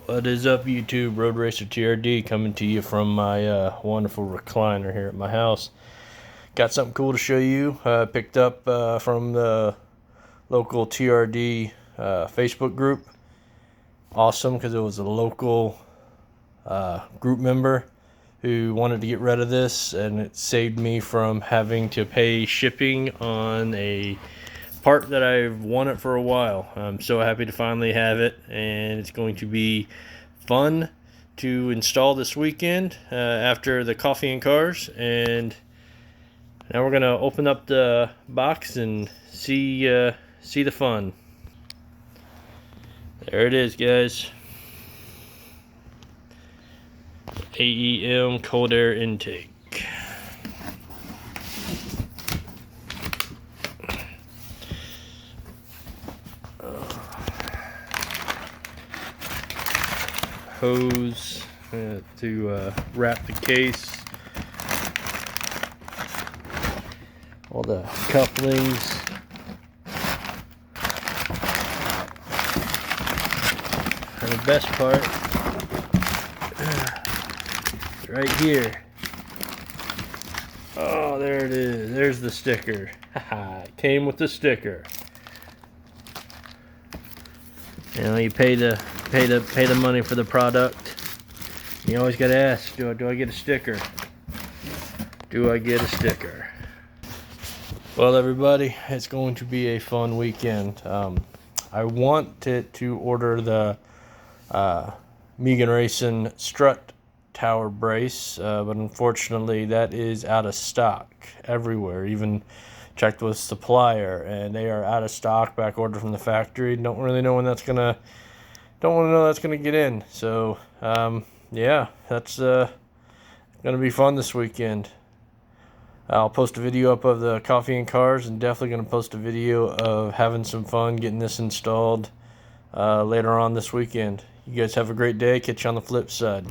What is up, YouTube? Road Racer TRD coming to you from my wonderful recliner here at my house. Got something cool to show you. Picked up from the local TRD Facebook group. Awesome, because it was a local group member who wanted to get rid of this, and it saved me from having to pay shipping on a part that I've wanted for a while. I'm so happy to finally have it, and it's going to be fun to install this weekend after the coffee and cars. And now we're gonna open up the box and see the fun. There it is, guys. AEM cold air intake. Hose to wrap the case, all the couplings, and the best part is right here. Oh, there it is. There's the sticker. It came with the sticker. You know, you pay the money for the product. You always got to ask, do I get a sticker? Do I get a sticker? Well, everybody, it's going to be a fun weekend. I wanted to order the Megan Racing strut tower brace, but unfortunately that is out of stock everywhere. Even checked with supplier, and they are out of stock, back order from the factory. Don't really know when that's gonna get in. So yeah, that's gonna be fun this weekend. I'll post a video up of the coffee and cars, and definitely gonna post a video of having some fun getting this installed later on this weekend. You guys have a great day. Catch you on the flip side.